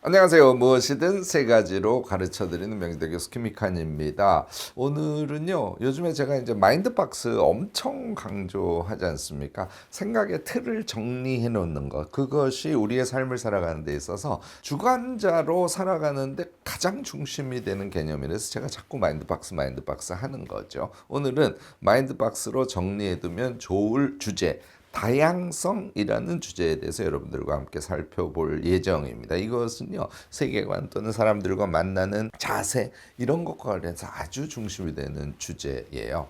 안녕하세요. 무엇이든 세 가지로 가르쳐드리는 명지대 교수 김익환입니다. 오늘은요, 요즘에 제가 이제 마인드박스 엄청 강조하지 않습니까? 생각의 틀을 정리해 놓는 것. 그것이 우리의 삶을 살아가는 데 있어서 주관자로 살아가는데 가장 중심이 되는 개념이라서 제가 자꾸 마인드박스 하는 거죠. 오늘은 마인드박스로 정리해두면 좋을 주제. 다양성이라는 주제에 대해서 여러분들과 함께 살펴볼 예정입니다. 이것은요, 세계관 또는 사람들과 만나는 자세 이런 것과 관련해서 아주 중심이 되는 주제예요.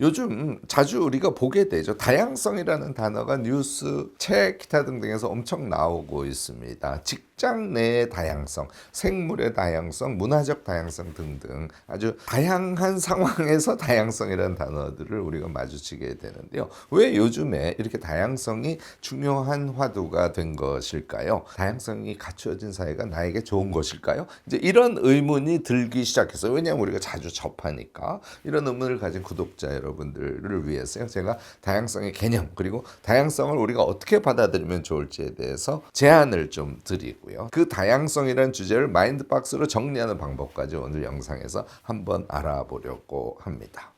요즘 자주 우리가 보게 되죠. 다양성이라는 단어가 뉴스, 책, 기타 등등에서 엄청 나오고 있습니다. 직장 내의 다양성, 생물의 다양성, 문화적 다양성 등등 아주 다양한 상황에서 다양성이라는 단어들을 우리가 마주치게 되는데요. 왜 요즘에 이렇게 다양성이 중요한 화두가 된 것일까요? 다양성이 갖추어진 사회가 나에게 좋은 것일까요? 이제 이런 의문이 들기 시작했어요. 왜냐하면 우리가 자주 접하니까. 이런 의문을 가진 구독자 여러분들을 위해서요, 제가 다양성의 개념 그리고 다양성을 우리가 어떻게 받아들이면 좋을지에 대해서 제안을 좀 드리고요. 그 다양성이라는 주제를 마인드박스로 정리하는 방법까지 오늘 영상에서 한번 알아보려고 합니다.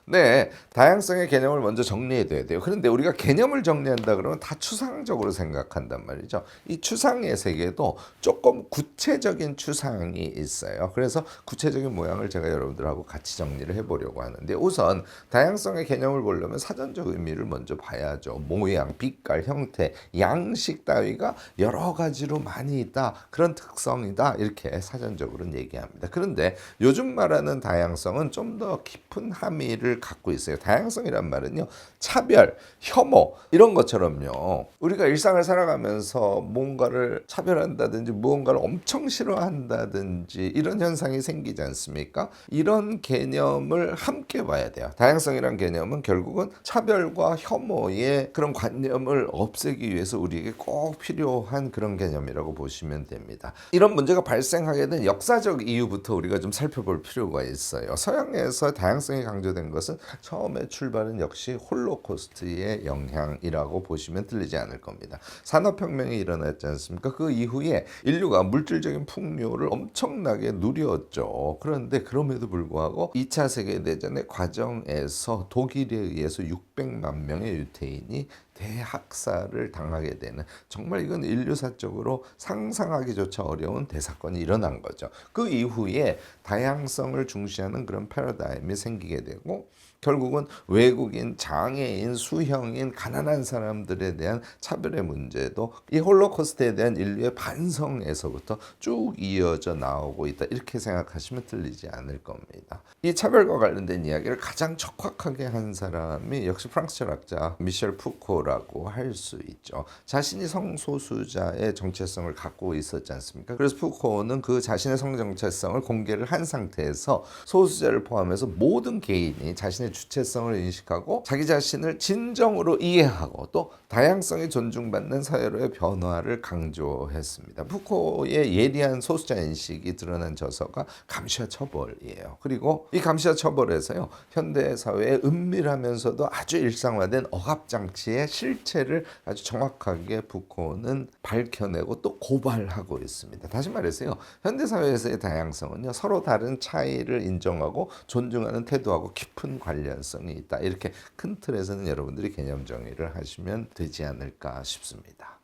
네, 다양성의 개념을 먼저 정리해야 돼요. 그런데 우리가 개념을 정리한다 그러면 다 추상적으로 생각한단 말이죠. 이 추상의 세계도 조금 구체적인 추상이 있어요. 그래서 구체적인 모양을 제가 여러분들하고 같이 정리를 해보려고 하는데, 우선 다양성의 개념을 보려면 사전적 의미를 먼저 봐야죠. 모양, 빛깔, 형태, 양식 따위가 여러 가지로 많이 있다. 그런 특성이다. 이렇게 사전적으로는 얘기합니다. 그런데 요즘 말하는 다양성은 좀 더 깊은 함의를 갖고 있어요. 다양성이란 말은요, 차별, 혐오 이런 것처럼요, 우리가 일상을 살아가면서 뭔가를 차별한다든지 무언가를 엄청 싫어한다든지 이런 현상이 생기지 않습니까? 이런 개념을 함께 봐야 돼요. 다양성이란 개념은 결국은 차별과 혐오의 그런 관념을 없애기 위해서 우리에게 꼭 필요한 그런 개념이라고 보시면 됩니다. 이런 문제가 발생하게 된 역사적 이유부터 우리가 좀 살펴볼 필요가 있어요. 서양에서 다양성이 강조된 것은 처음에 출발은 역시 홀로코스트의 영향이라고 보시면 틀리지 않을 겁니다. 산업혁명이 일어났지 않습니까? 그 이후에 인류가 물질적인 풍요를 엄청나게 누렸죠. 그런데 그럼에도 불구하고 2차 세계대전의 과정에서 독일에 의해서 600만 명의 유태인이 대학살을 당하게 되는, 정말 이건 인류사적으로 상상하기조차 어려운 대사건이 일어난 거죠. 그 이후에 다양성을 중시하는 그런 패러다임이 생기게 되고, 결국은 외국인, 장애인, 수형인, 가난한 사람들에 대한 차별의 문제도 이 홀로코스트에 대한 인류의 반성에서부터 쭉 이어져 나오고 있다. 이렇게 생각하시면 틀리지 않을 겁니다. 이 차별과 관련된 이야기를 가장 척박하게 한 사람이 역시 프랑스 철학자 미셸 푸코라고 할 수 있죠. 자신이 성소수자의 정체성을 갖고 있었지 않습니까? 그래서 푸코는 그 자신의 성정체성을 공개를 한 상태에서 소수자를 포함해서 모든 개인이 자신의 주체성을 인식하고 자기 자신을 진정으로 이해하고 또 다양성이 존중받는 사회로의 변화를 강조했습니다. 푸코의 예리한 소수자 인식이 드러난 저서가 감시와 처벌이에요. 그리고 이 감시와 처벌에서요, 현대 사회의 은밀하면서도 아주 일상화된 억압장치의 실체를 아주 정확하게 푸코는 밝혀내고 또 고발하고 있습니다. 다시 말해서요, 현대 사회에서의 다양성은요, 서로 다른 차이를 인정하고 존중하는 태도하고 깊은 관련성이 있다. 이렇게 큰 틀에서는 여러분들이 개념 정의를 하시면 되지 않을까 싶습니다.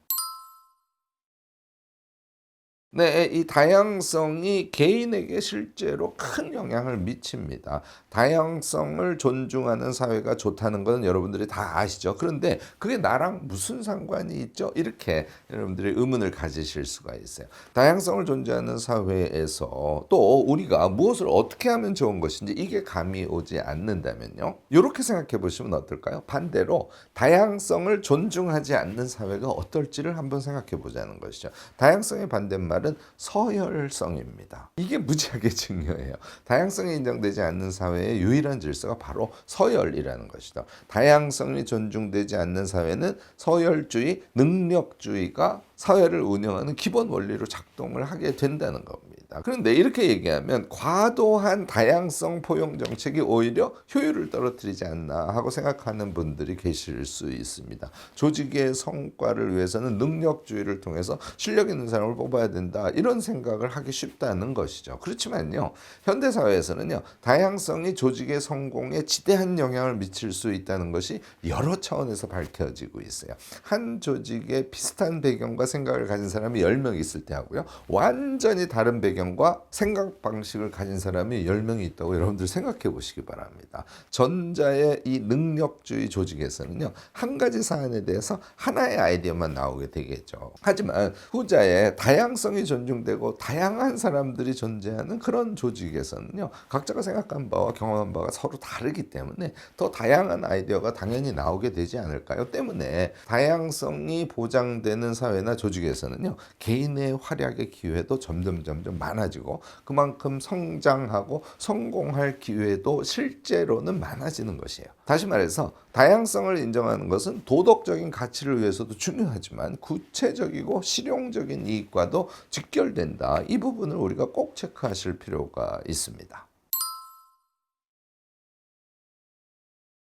네, 이 다양성이 개인에게 실제로 큰 영향을 미칩니다. 다양성을 존중하는 사회가 좋다는 건 여러분들이 다 아시죠? 그런데 그게 나랑 무슨 상관이 있죠? 이렇게 여러분들이 의문을 가지실 수가 있어요. 다양성을 존중하는 사회에서 또 우리가 무엇을 어떻게 하면 좋은 것인지 이게 감이 오지 않는다면요, 이렇게 생각해 보시면 어떨까요? 반대로 다양성을 존중하지 않는 사회가 어떨지를 한번 생각해 보자는 것이죠. 다양성의 반대말은 서열성입니다. 이게 무지하게 중요해요. 다양성이 인정되지 않는 사회의 유일한 질서가 바로 서열이라는 것이다. 다양성이 존중되지 않는 사회는 서열주의, 능력주의가 사회를 운영하는 기본 원리로 작동을 하게 된다는 겁니다. 그런데 이렇게 얘기하면 과도한 다양성 포용 정책이 오히려 효율을 떨어뜨리지 않나 하고 생각하는 분들이 계실 수 있습니다. 조직의 성과를 위해서는 능력주의를 통해서 실력 있는 사람을 뽑아야 된다, 이런 생각을 하기 쉽다는 것이죠. 그렇지만요, 현대사회에서는요, 다양성이 조직의 성공에 지대한 영향을 미칠 수 있다는 것이 여러 차원에서 밝혀지고 있어요. 한 조직에 비슷한 배경과 생각을 가진 사람이 10명 있을 때 하고요, 완전히 다른 배경과 생각 방식을 가진 사람이 10명이 있다고 여러분들 생각해 보시기 바랍니다. 전자의 이 능력주의 조직에서는요, 한 가지 사안에 대해서 하나의 아이디어만 나오게 되겠죠. 하지만 후자의 다양성이 존중되고 다양한 사람들이 존재하는 그런 조직에서는요, 각자가 생각한 바와 경험한 바가 서로 다르기 때문에 더 다양한 아이디어가 당연히 나오게 되지 않을까요? 때문에 다양성이 보장되는 사회나 조직에서는요, 개인의 활약의 기회도 점점 많아지고 그만큼 성장하고 성공할 기회도 실제로는 많아지는 것이에요. 다시 말해서 다양성을 인정하는 것은 도덕적인 가치를 위해서도 중요하지만 구체적이고 실용적인 이익과도 직결된다. 이 부분을 우리가 꼭 체크하실 필요가 있습니다.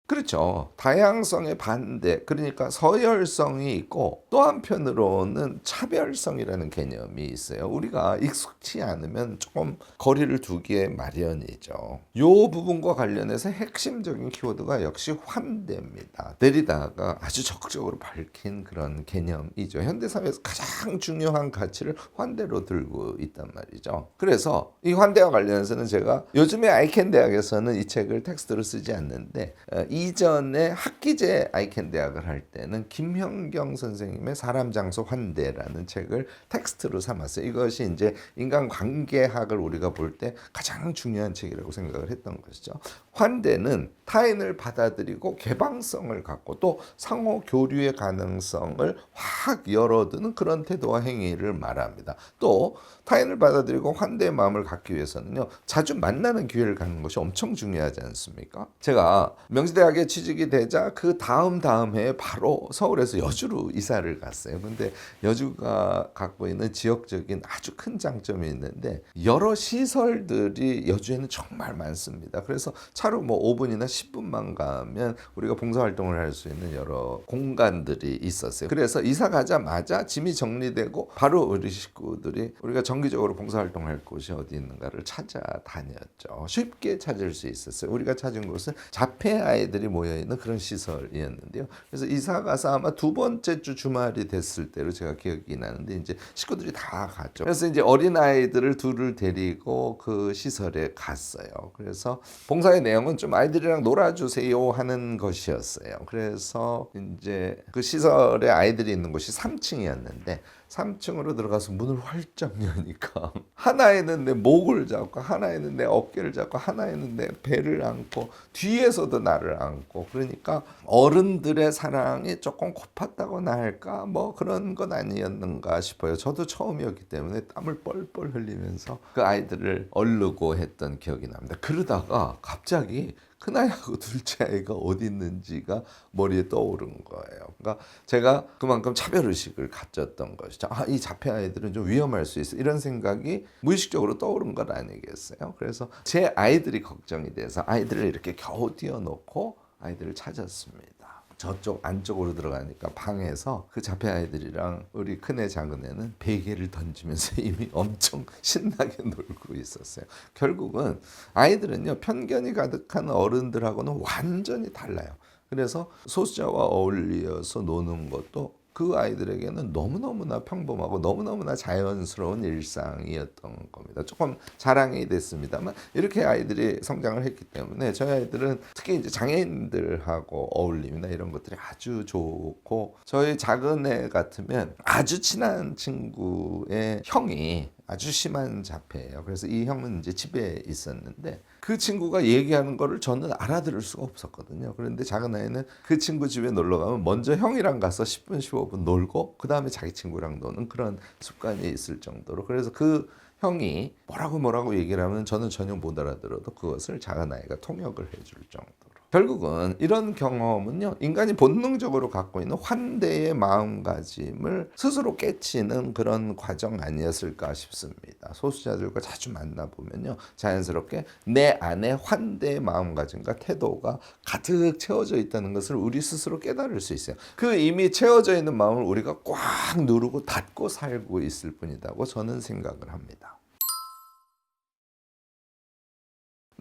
그렇죠. 다양성의 반대, 그러니까 서열성이 있고 또 한편으로는 차별성이라는 개념이 있어요. 우리가 익숙치 않으면 조금 거리를 두기에 마련이죠. 이 부분과 관련해서 핵심적인 키워드가 역시 환대입니다. 데리다가 아주 적극적으로 밝힌 그런 개념이죠. 현대사회에서 가장 중요한 가치를 환대로 들고 있단 말이죠. 그래서 이 환대와 관련해서는 제가 요즘에 아이켄 대학에서는 이 책을 텍스트로 쓰지 않는데, 이전에 학기제 아이켄 대학을 할 때는 김현경 선생님의 사람 장소 환대라는 책을 텍스트로 삼았어요. 이것이 이제 인간관계학을 우리가 볼 때 가장 중요한 책이라고 생각을 했던 것이죠. 환대는 타인을 받아들이고 개방성을 갖고 또 상호 교류의 가능성을 확 열어두는 그런 태도와 행위를 말합니다. 또 타인을 받아들이고 환대의 마음을 갖기 위해서는요, 자주 만나는 기회를 갖는 것이 엄청 중요하지 않습니까? 제가 명지대학에 취직이 되자 그 다음 해에 바로 서울에서 여주로 이사를 갔어요. 근데 여주가 갖고 있는 지역적인 아주 큰 장점이 있는데, 여러 시설들이 여주에는 정말 많습니다. 그래서 차로 뭐 5분이나 10분만 가면 우리가 봉사활동을 할 수 있는 여러 공간들이 있었어요. 그래서 이사 가자마자 짐이 정리되고 바로 우리 식구들이 우리가 정기적으로 봉사활동할 곳이 어디 있는가를 찾아다녔죠. 쉽게 찾을 수 있었어요. 우리가 찾은 곳은 자폐 아이들이 모여있는 그런 시설이었는데요. 그래서 이사 가서 아마 두 번째 주 주말이 됐을 때로 제가 기억이 나는데, 이제 식구들이 다 갔죠. 그래서 이제 어린 아이들을 둘을 데리고 그 시설에 갔어요. 그래서 봉사의 내용은 좀 아이들이랑 놀아주세요 하는 것이었어요. 그래서 이제 그 시설에 아이들이 있는 곳이 3층이었는데 3층으로 들어가서 문을 활짝 여니까 하나에는 내 목을 잡고, 하나에는 내 어깨를 잡고, 하나에는 내 배를 안고, 뒤에서도 나를 안고, 그러니까 어른들의 사랑이 조금 고팠다고나 할까, 뭐 그런 건 아니었는가 싶어요. 저도 처음이었기 때문에 땀을 뻘뻘 흘리면서 그 아이들을 얼르고 했던 기억이 납니다. 그러다가 갑자기 큰아이하고 둘째 아이가 어디 있는지가 머리에 떠오른 거예요. 그러니까 제가 그만큼 차별의식을 가졌던 것이죠. 이 자폐 아이들은 좀 위험할 수 있어, 이런 생각이 무의식적으로 떠오른 것 아니겠어요? 그래서 제 아이들이 걱정이 돼서 아이들을 이렇게 겨우 띄워놓고 아이들을 찾았습니다. 저쪽 안쪽으로 들어가니까 방에서 그 자폐 아이들이랑 우리 큰애 작은애는 베개를 던지면서 이미 엄청 신나게 놀고 있었어요. 결국은 아이들은요, 편견이 가득한 어른들하고는 완전히 달라요. 그래서 소수자와 어울려서 노는 것도 그 아이들에게는 너무너무나 평범하고 너무너무나 자연스러운 일상이었던 겁니다. 조금 자랑이 됐습니다만 이렇게 아이들이 성장을 했기 때문에 저희 아이들은 특히 이제 장애인들하고 어울림이나 이런 것들이 아주 좋고, 저희 작은애 같으면 아주 친한 친구의 형이 아주 심한 자폐예요. 그래서 이 형은 이제 집에 있었는데 그 친구가 얘기하는 거를 저는 알아들을 수가 없었거든요. 그런데 작은 아이는 그 친구 집에 놀러 가면 먼저 형이랑 가서 10분 15분 놀고 그 다음에 자기 친구랑 노는 그런 습관이 있을 정도로, 그래서 그 형이 뭐라고 얘기를 하면 저는 전혀 못 알아들어도 그것을 작은 아이가 통역을 해줄 정도로. 결국은 이런 경험은요, 인간이 본능적으로 갖고 있는 환대의 마음가짐을 스스로 깨치는 그런 과정 아니었을까 싶습니다. 소수자들과 자주 만나보면요, 자연스럽게 내 안에 환대의 마음가짐과 태도가 가득 채워져 있다는 것을 우리 스스로 깨달을 수 있어요. 그 이미 채워져 있는 마음을 우리가 꽉 누르고 닫고 살고 있을 뿐이라고 저는 생각을 합니다.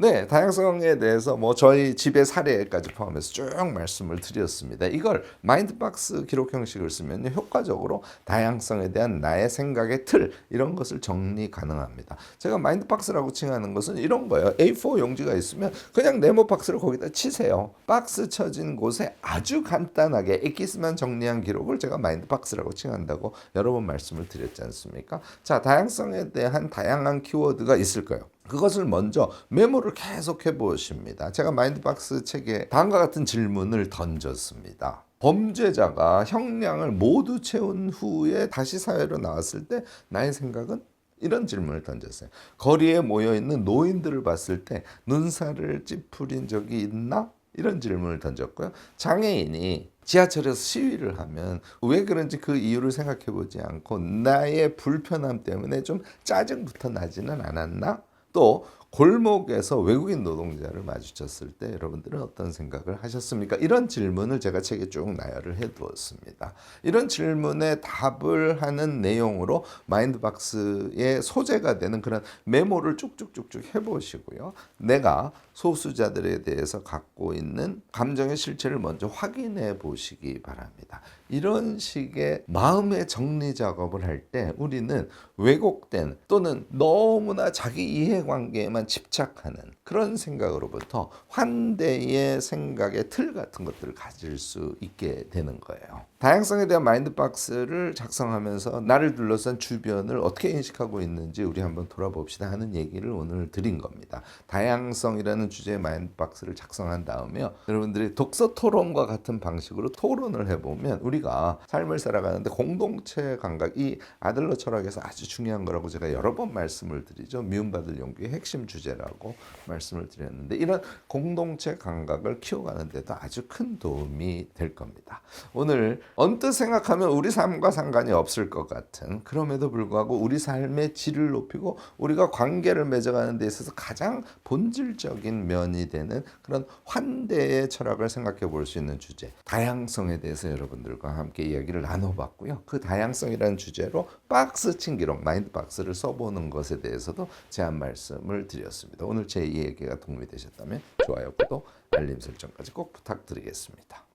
네, 다양성에 대해서 뭐 저희 집의 사례까지 포함해서 쭉 말씀을 드렸습니다. 이걸 마인드박스 기록 형식을 쓰면 효과적으로 다양성에 대한 나의 생각의 틀, 이런 것을 정리 가능합니다. 제가 마인드박스라고 칭하는 것은 이런 거예요. A4 용지가 있으면 그냥 네모 박스를 거기다 치세요. 박스 쳐진 곳에 아주 간단하게 엑기스만 정리한 기록을 제가 마인드박스라고 칭한다고 여러 번 말씀을 드렸지 않습니까? 자, 다양성에 대한 다양한 키워드가 있을 거예요. 그것을 먼저 메모를 계속 해보십니다. 제가 마인드박스 책에 다음과 같은 질문을 던졌습니다. 범죄자가 형량을 모두 채운 후에 다시 사회로 나왔을 때 나의 생각은? 이런 질문을 던졌어요. 거리에 모여있는 노인들을 봤을 때 눈살을 찌푸린 적이 있나? 이런 질문을 던졌고요. 장애인이 지하철에서 시위를 하면 왜 그런지 그 이유를 생각해 보지 않고 나의 불편함 때문에 좀 짜증부터 나지는 않았나? 또 골목에서 외국인 노동자를 마주쳤을 때 여러분들은 어떤 생각을 하셨습니까? 이런 질문을 제가 책에 쭉 나열을 해두었습니다. 이런 질문에 답을 하는 내용으로 마인드박스의 소재가 되는 그런 메모를 쭉쭉쭉쭉 해보시고요. 내가 소수자들에 대해서 갖고 있는 감정의 실체를 먼저 확인해 보시기 바랍니다. 이런 식의 마음의 정리 작업을 할 때 우리는 왜곡된 또는 너무나 자기 이해관계에만 집착하는 그런 생각으로부터 환대의 생각의 틀 같은 것들을 가질 수 있게 되는 거예요. 다양성에 대한 마인드박스를 작성하면서 나를 둘러싼 주변을 어떻게 인식하고 있는지 우리 한번 돌아봅시다 하는 얘기를 오늘 드린 겁니다. 다양성이라는 주제의 마인드박스를 작성한 다음에요, 여러분들이 독서 토론과 같은 방식으로 토론을 해보면 우리가 삶을 살아가는데 공동체 감각, 이 아들러 철학에서 아주 중요한 거라고 제가 여러 번 말씀을 드리죠. 미움받을 용기의 핵심 주제라고 말씀을 드렸는데, 이런 공동체 감각을 키워가는 데도 아주 큰 도움이 될 겁니다. 오늘 언뜻 생각하면 우리 삶과 상관이 없을 것 같은, 그럼에도 불구하고 우리 삶의 질을 높이고 우리가 관계를 맺어가는 데 있어서 가장 본질적인 면이 되는 그런 환대의 철학을 생각해 볼 수 있는 주제, 다양성에 대해서 여러분들과 함께 이야기를 나눠봤고요. 그 다양성이라는 주제로 박스 친 기록, 마인드박스를 써보는 것에 대해서도 제안 말씀을 드렸습니다. 오늘 제 이 얘기가 도움이 되셨다면 좋아요, 구독, 알림 설정까지 꼭 부탁드리겠습니다.